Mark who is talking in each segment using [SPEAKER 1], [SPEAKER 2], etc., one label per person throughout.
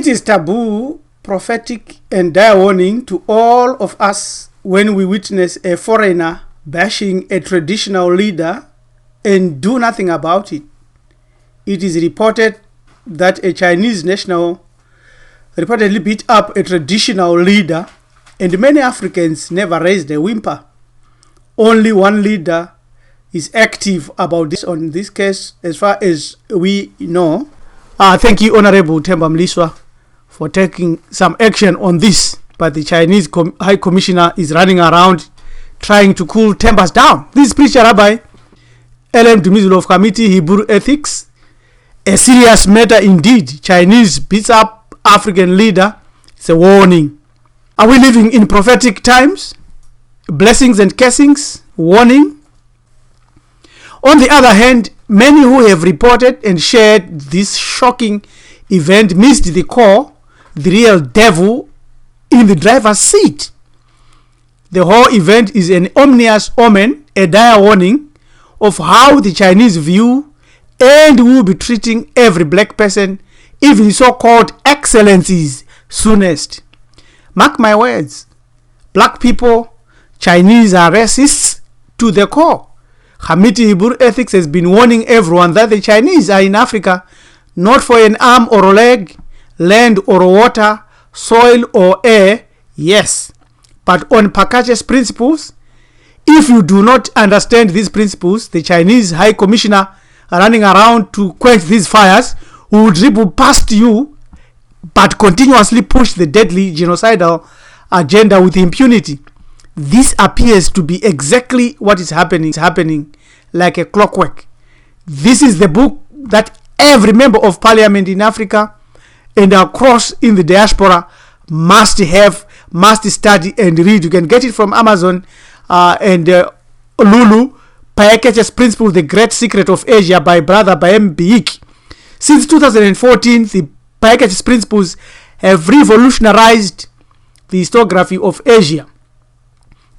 [SPEAKER 1] It is taboo, prophetic, and dire warning to all of us when we witness a foreigner bashing a traditional leader and do nothing about it. It is reported that a Chinese national reportedly beat up a traditional leader, and many Africans never raised a whimper. Only one leader is active about this on this case, as far as we know. Thank you, Honorable Themba Mliswa, for taking some action on this. But the Chinese High Commissioner is running around trying to cool tempers down. This preacher Rabbi L.M. Dumizulu of Committee Hebrew Ethics, a serious matter indeed. Chinese beats up African leader. It's a warning. Are we living in prophetic times? Blessings and cursings, warning. On the other hand, many who have reported and shared this shocking event missed the call, the real devil in the driver's seat. The whole event is an ominous omen, a dire warning of how the Chinese view and will be treating every black person, even so-called excellencies, soonest. Mark my words, black people, Chinese are racists to the core. Committee Hebrew Ethics has been warning everyone that the Chinese are in Africa not for an arm or a leg, land or water, soil or air, yes, but on Paekche's principles. If you do not understand these principles, the Chinese High Commissioner running around to quench these fires will dribble past you but continuously push the deadly genocidal agenda with impunity. This appears to be exactly what is happening like a clockwork. This is the book that every member of parliament in Africa and across in the diaspora must study and read. You can get it from Amazon and Lulu. Paekche's Principle, The Great Secret of Asia by Brother Paekche. Since 2014, the Paekche's Principles have revolutionized the historiography of Asia,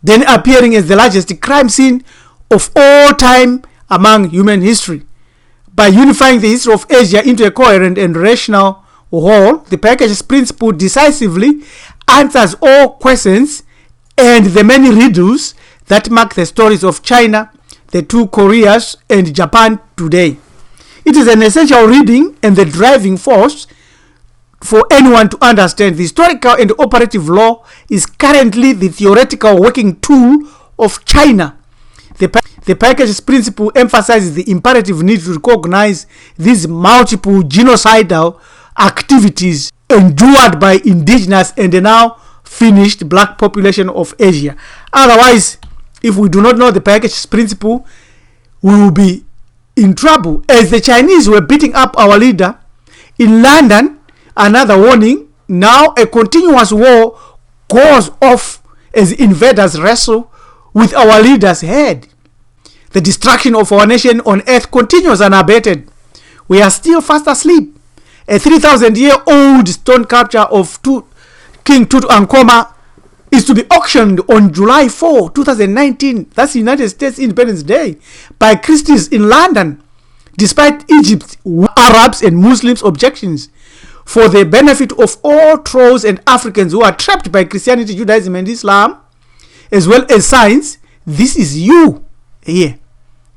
[SPEAKER 1] then appearing as the largest crime scene of all time among human history. By unifying the history of Asia into a coherent and rational whole, the Paekche's Principle decisively answers all questions and the many riddles that mark the stories of China, the two Koreas, and Japan today. It is an essential reading and the driving force for anyone to understand. The historical and operative law is currently the theoretical working tool of China. The Paekche's Principle emphasizes the imperative need to recognize these multiple genocidal activities endured by indigenous and now finished black population of Asia. Otherwise, if we do not know the Paekche's Principle, we will be in trouble. As the Chinese were beating up our leader in London, another warning, now a continuous war goes off as invaders wrestle with our leader's head. The destruction of our nation on earth continues unabated. We are still fast asleep. A 3,000-year-old stone sculpture of King Tut is to be auctioned on July 4, 2019. That's United States Independence Day by Christians in London, despite Egypt's, Arabs and Muslims' objections. For the benefit of all trolls and Africans who are trapped by Christianity, Judaism, and Islam, as well as science, this is you here.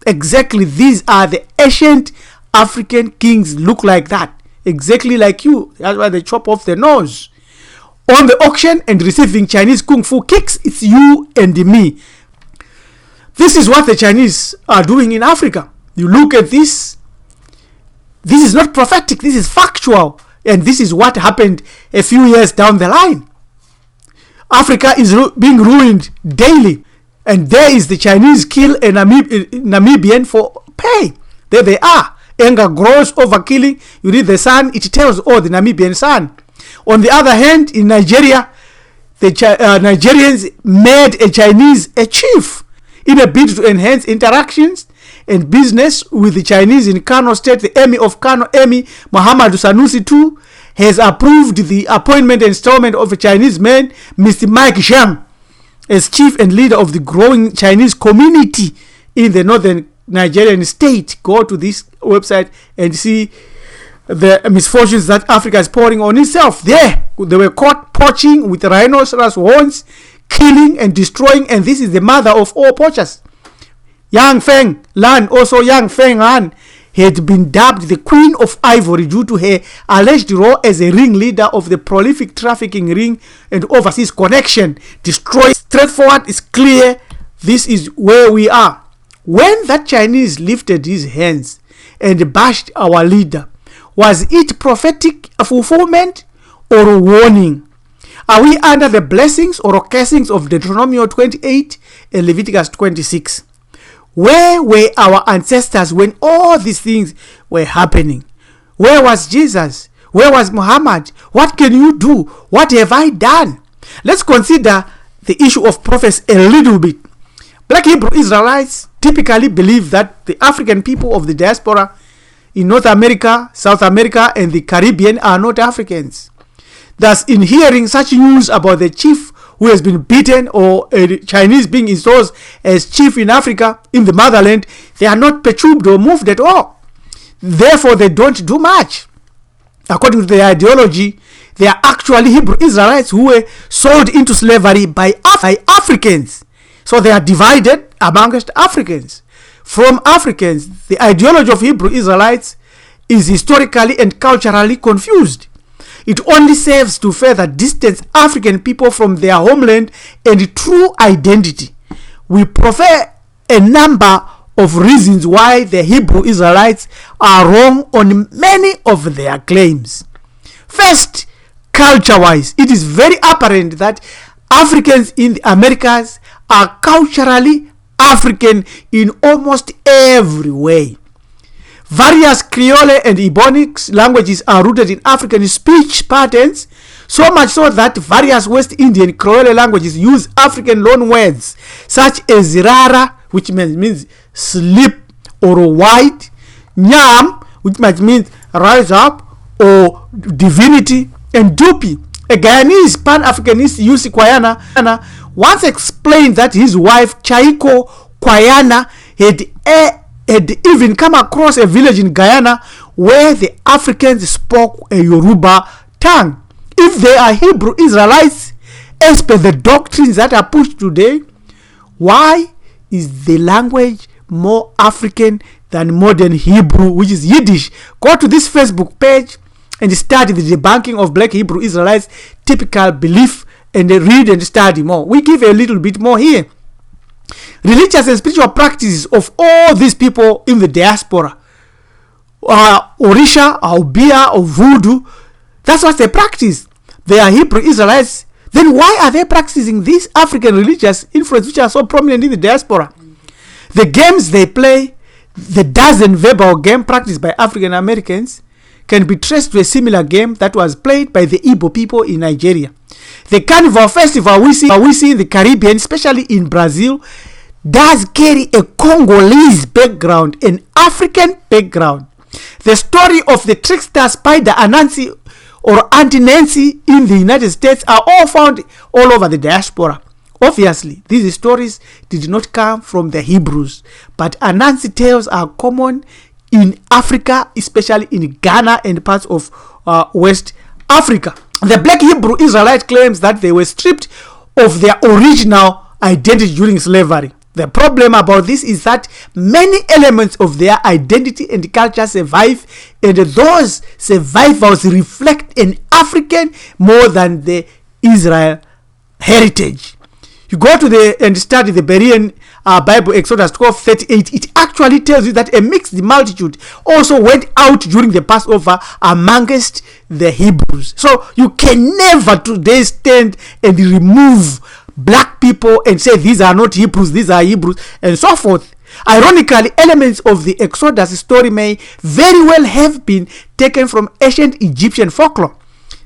[SPEAKER 1] Exactly, these are the ancient African kings, look like that. Exactly like you. That's why they chop off their nose. On the auction and receiving Chinese kung fu kicks, it's you and me. This is what the Chinese are doing in Africa. You look at this. This is not prophetic. This is factual. And this is what happened a few years down the line. Africa is being ruined daily. And there is the Chinese kill a Namibian for pay. There they are. Anger grows over killing. You read the Sun, it tells all the Namibian Sun. On the other hand, in Nigeria, the Nigerians made a Chinese a chief in a bid to enhance interactions and business with the Chinese in Kano State. The Emir of Kano, Emir Muhammad Sanusi II, has approved the appointment and installment of a Chinese man, Mr. Mike Zhang, as chief and leader of the growing Chinese community in the northern Nigerian state. Go to this website and see the misfortunes that Africa is pouring on itself. They were caught poaching with rhinoceros horns, killing and destroying, and this is the mother of all poachers. Yang Feng Lan, also Yang Feng Han, had been dubbed the Queen of Ivory due to her alleged role as a ringleader of the prolific trafficking ring and overseas connection. Destroyed. Straightforward, is clear. This is where we are. When that Chinese lifted his hands and bashed our leader, was it prophetic fulfillment or a warning? Are we under the blessings or cursings of Deuteronomy 28 and Leviticus 26? Where were our ancestors when all these things were happening? Where was Jesus? Where was Muhammad? What can you do? What have I done? Let's consider the issue of prophets a little bit. Black Hebrew Israelites typically believe that the African people of the diaspora in North America, South America, and the Caribbean are not Africans. Thus, in hearing such news about the chief who has been beaten or a Chinese being installed as chief in Africa, in the motherland, they are not perturbed or moved at all. Therefore, they don't do much. According to their ideology, they are actually Hebrew Israelites who were sold into slavery by Africans. So they are divided amongst Africans. From Africans, the ideology of Hebrew Israelites is historically and culturally confused. It only serves to further distance African people from their homeland and true identity. We prefer a number of reasons why the Hebrew Israelites are wrong on many of their claims. First, culture-wise, it is very apparent that Africans in the Americas are culturally African in almost every way. Various Creole and Ebonics languages are rooted in African speech patterns, so much so that various West Indian Creole languages use African loan words such as rara, which means sleep or white, nyam, which might mean rise up or divinity, and dupi. A Guyanese Pan-Africanist Yusi Kwayana once explained that his wife Chaiko Kwayana had even come across a village in Guyana where the Africans spoke a Yoruba tongue. If they are Hebrew Israelites, as per the doctrines that are pushed today, why is the language more African than modern Hebrew, which is Yiddish? Go to this Facebook page and study the debunking of Black Hebrew Israelites' typical belief and read and study more. We give a little bit more here. Religious and spiritual practices of all these people in the diaspora, Orisha, Obia, or Voodoo, that's what they practice. They are Hebrew Israelites. Then why are they practicing these African religious influences which are so prominent in the diaspora? The games they play, the dozen verbal game practiced by African Americans, can be traced to a similar game that was played by the Igbo people in Nigeria. The Carnival Festival we see in the Caribbean, especially in Brazil, does carry a Congolese background, an African background. The story of the trickster spider Anansi or Auntie Nancy in the United States are all found all over the diaspora. Obviously, these stories did not come from the Hebrews, but Anansi tales are common in Africa, especially in Ghana and parts of West Africa. The Black Hebrew Israelite claims that they were stripped of their original identity during slavery. The problem about this is that many elements of their identity and culture survive, and those survivals reflect an African more than the Israel heritage. You go to and study the Berean Bible, Exodus 12:38. It actually tells you that a mixed multitude also went out during the Passover amongst the Hebrews. So you can never today stand and remove black people and say these are not Hebrews, these are Hebrews, and so forth. Ironically, elements of the Exodus story may very well have been taken from ancient Egyptian folklore.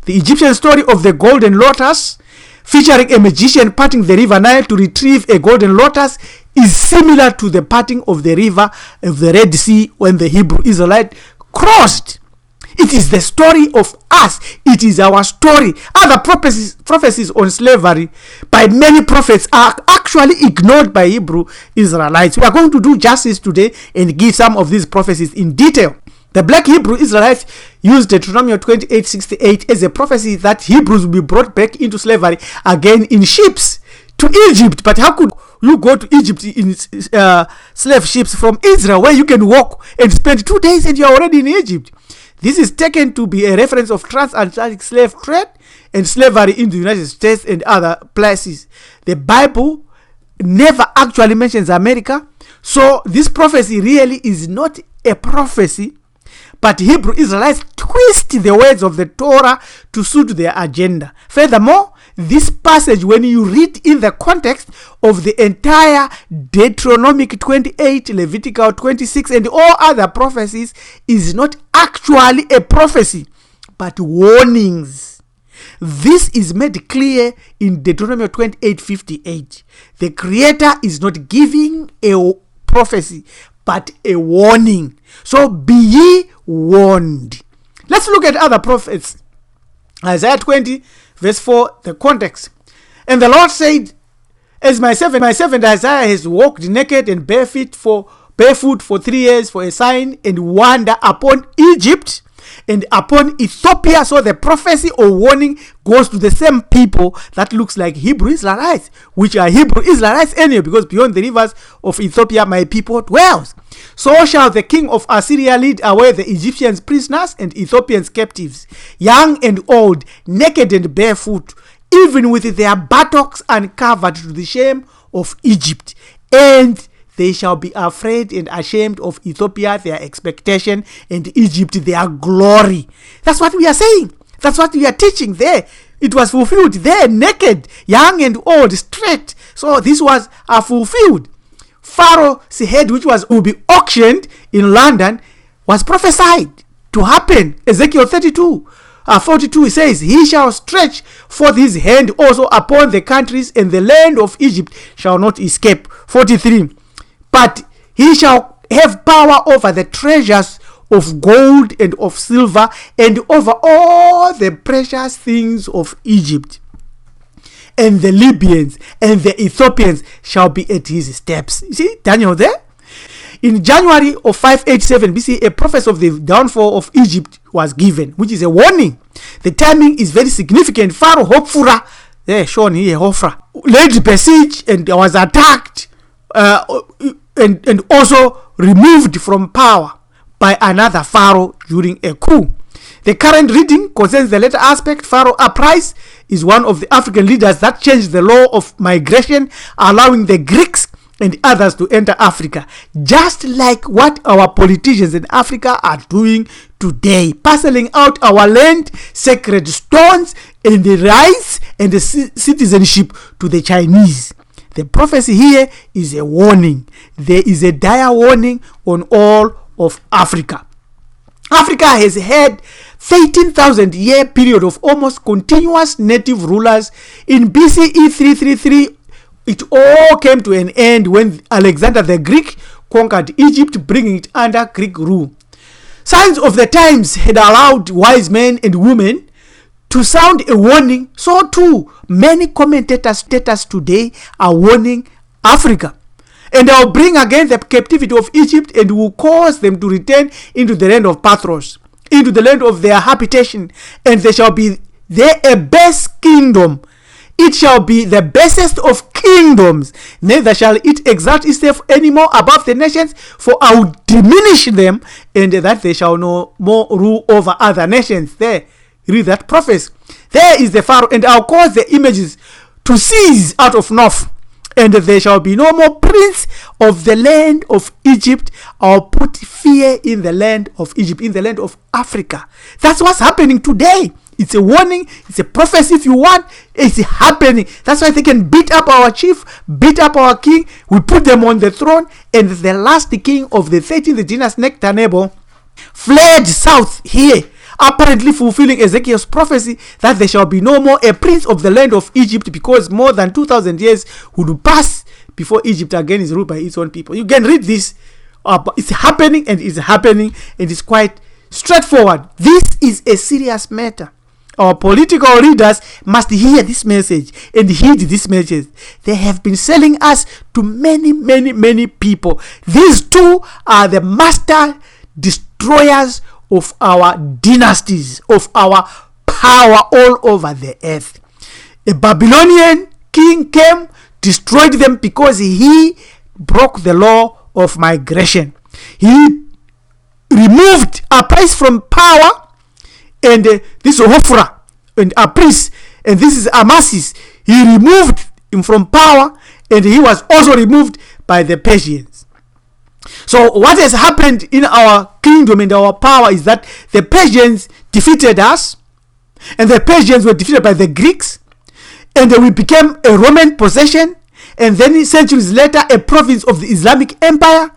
[SPEAKER 1] The Egyptian story of the golden lotus, featuring a magician parting the river Nile to retrieve a golden lotus, is similar to the parting of the river of the Red Sea when the Hebrew Israelite crossed. It is the story of us. It is our story. Other prophecies on slavery by many prophets are actually ignored by Hebrew Israelites. We are going to do justice today and give some of these prophecies in detail. The black Hebrew Israelites used Deuteronomy 28:68 as a prophecy that Hebrews will be brought back into slavery again in ships to Egypt. But how could you go to Egypt in slave ships from Israel, where you can walk and spend 2 days and you're already in Egypt? This is taken to be a reference of transatlantic slave trade and slavery in the United States and other places. The Bible never actually mentions America, so this prophecy really is not a prophecy, but Hebrew Israelites twist the words of the Torah to suit their agenda. Furthermore, this passage, when you read in the context of the entire Deuteronomic 28, Levitical 26, and all other prophecies, is not actually a prophecy, but warnings. This is made clear in Deuteronomy 28:58. The Creator is not giving a prophecy, but a warning. So be ye warned. Let's look at other prophets. Isaiah 20 verse 4, the context. And the Lord said, as my servant Isaiah has walked naked and barefoot for 3 years for a sign and wonder upon Egypt and upon Ethiopia. So the prophecy or warning goes to the same people that looks like Hebrew Israelites, which are Hebrew Israelites anyway, because beyond the rivers of Ethiopia my people dwells. So shall the king of Assyria lead away the Egyptians prisoners and Ethiopians captives, young and old, naked and barefoot, even with their buttocks uncovered, to the shame of Egypt. And they shall be afraid and ashamed of Ethiopia, their expectation, and Egypt, their glory. That's what we are saying. That's what we are teaching there. It was fulfilled there, naked, young and old, straight. So this was fulfilled. Pharaoh's head, which will be auctioned in London, was prophesied to happen. Ezekiel 42 says, he shall stretch forth his hand also upon the countries, and the land of Egypt shall not escape. 43. But he shall have power over the treasures of gold and of silver, and over all the precious things of Egypt. And the Libyans and the Ethiopians shall be at his steps. You see Daniel there? In January of 587 BC, a prophecy of the downfall of Egypt was given, which is a warning. The timing is very significant. Pharaoh Hofra, shown here, Hofra, laid besiege and was attacked and also removed from power by another Pharaoh during a coup. The current reading concerns the latter aspect. Pharaoh Uprise is one of the African leaders that changed the law of migration, allowing the Greeks and others to enter Africa, just like what our politicians in Africa are doing today, parceling out our land, sacred stones, and the rights and the citizenship to the Chinese. The prophecy here is a warning. There is a dire warning on all of Africa. Africa has had 13,000-year period of almost continuous native rulers. In BCE 333, it all came to an end when Alexander the Greek conquered Egypt, bringing it under Greek rule. Signs of the times had allowed wise men and women to sound a warning. So too, many commentators today are warning Africa. And I will bring again the captivity of Egypt, and will cause them to return into the land of Pathros, into the land of their habitation, and there shall be there a base kingdom. It shall be the basest of kingdoms, neither shall it exalt itself any more above the nations, for I will diminish them, and that they shall no more rule over other nations. There, read that prophecy. There is the Pharaoh, and I'll cause the images to cease out of north, and there shall be no more prince of the land of Egypt. I'll put fear in the land of Egypt, in the land of Africa. That's what's happening today. It's a warning. It's a prophecy if you want. It's happening. That's why they can beat up our chief, beat up our king. We put them on the throne. And the last king of the 13th dynasty, Nectanebo, fled south here, apparently fulfilling Ezekiel's prophecy that there shall be no more a prince of the land of Egypt, because more than 2,000 years would pass before Egypt again is ruled by its own people. You can read this. It's happening, and it's happening, and it's quite straightforward. This is a serious matter. Our political leaders must hear this message and heed this message. They have been selling us to many people. These two are the master destroyers of our dynasties, of our power all over the earth. A Babylonian king came, destroyed them because he broke the law of migration. He removed a priest from power, and this is Hophra, and a priest, and this is Amasis. He removed him from power, and he was also removed by the Persians. So what has happened in our kingdom and our power is that the Persians defeated us, and the Persians were defeated by the Greeks, and we became a Roman possession, and then centuries later a province of the Islamic Empire,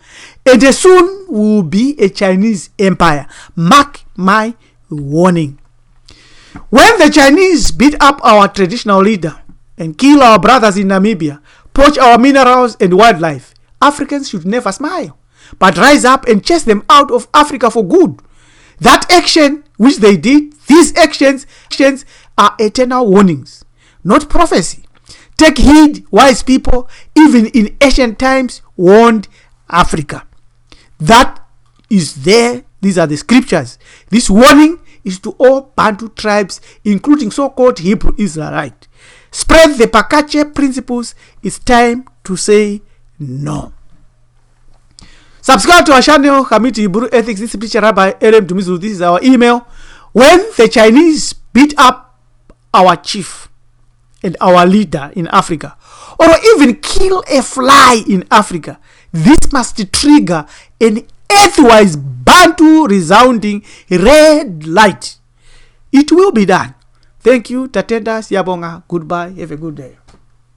[SPEAKER 1] and soon will be a Chinese empire. Mark my warning. When the Chinese beat up our traditional leader and kill our brothers in Namibia, poach our minerals and wildlife, Africans should never smile, but rise up and chase them out of Africa for good. That action which they did, these actions are eternal warnings, not prophecy. Take heed, wise people, even in ancient times warned Africa. That is there. These are the scriptures. This warning is to all Bantu tribes, including so-called Hebrew Israelites. Spread the Paekche principles. It's time to say no. Subscribe to our channel, Community Hebrew Ethics. This is Preacher Rabbi Elem Dumizu. This is our email. When the Chinese beat up our chief and our leader in Africa, or even kill a fly in Africa, this must trigger an earthwise Bantu resounding red light. It will be done. Thank you, Tatenda Siabonga. Goodbye. Have a good day.